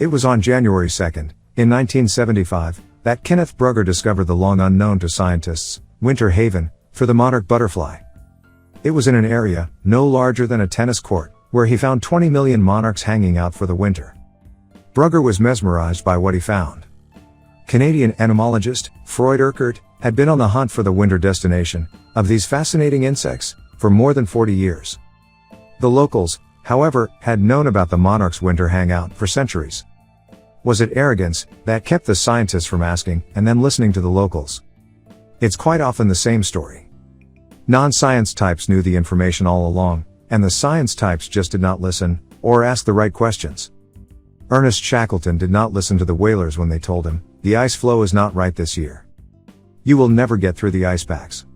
It was on January 2nd, in 1975, that Kenneth Brugger discovered the long unknown to scientists, winter haven, for the monarch butterfly. It was in an area, no larger than a tennis court, where he found 20 million monarchs hanging out for the winter. Brugger was mesmerized by what he found. Canadian entomologist, Freud Urquhart, had been on the hunt for the winter destination of these fascinating insects for more than 40 years. The locals, however, had known about the monarch's winter hangout for centuries. Was it arrogance that kept the scientists from asking and then listening to the locals? It's quite often the same story. Non-science types knew the information all along, and the science types just did not listen, or ask the right questions. Ernest Shackleton did not listen to the whalers when they told him, "The ice floe is not right this year. You will never get through the ice packs."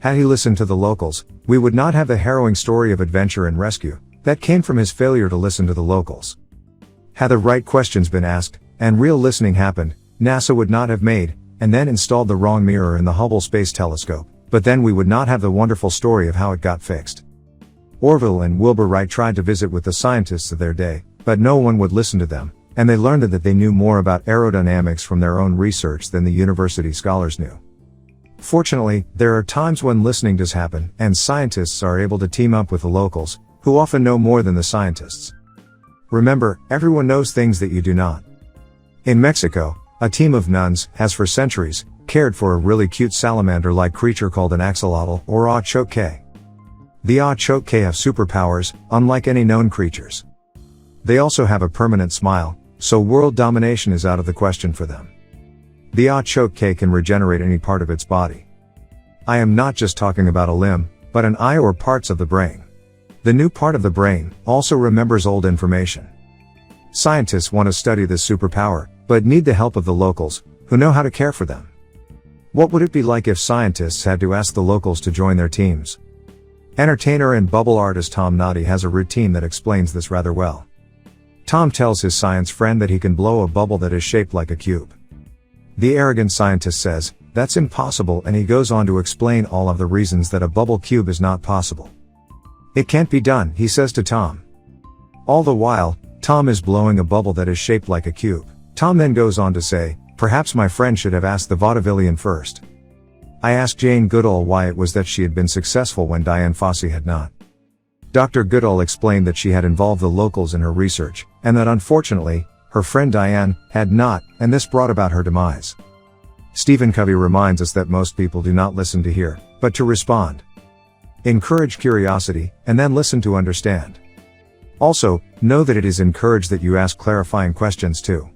Had he listened to the locals, we would not have the harrowing story of adventure and rescue that came from his failure to listen to the locals. Had the right questions been asked, and real listening happened, NASA would not have made, and then installed the wrong mirror in the Hubble Space Telescope, but then we would not have the wonderful story of how it got fixed. Orville and Wilbur Wright tried to visit with the scientists of their day, but no one would listen to them, and they learned that they knew more about aerodynamics from their own research than the university scholars knew. Fortunately, there are times when listening does happen, and scientists are able to team up with the locals, who often know more than the scientists. Remember, everyone knows things that you do not. In Mexico, a team of nuns has for centuries cared for a really cute salamander-like creature called an axolotl or Ahchotl. The Ahchotl have superpowers, unlike any known creatures. They also have a permanent smile, so world domination is out of the question for them. The Ahchotl can regenerate any part of its body. I am not just talking about a limb, but an eye or parts of the brain. The new part of the brain also remembers old information. Scientists want to study this superpower, but need the help of the locals, who know how to care for them. What would it be like if scientists had to ask the locals to join their teams? Entertainer and bubble artist Tom Noddy has a routine that explains this rather well. Tom tells his science friend that he can blow a bubble that is shaped like a cube. The arrogant scientist says, "That's impossible," and he goes on to explain all of the reasons that a bubble cube is not possible. "It can't be done," he says to Tom. All the while, Tom is blowing a bubble that is shaped like a cube. Tom then goes on to say, "Perhaps my friend should have asked the vaudevillian first. I asked Jane Goodall why it was that she had been successful when Dian Fossey had not." Dr. Goodall explained that she had involved the locals in her research, and that unfortunately, her friend Diane had not, and this brought about her demise. Stephen Covey reminds us that most people do not listen to hear, but to respond. Encourage curiosity, and then listen to understand. Also, know that it is encouraged that you ask clarifying questions too.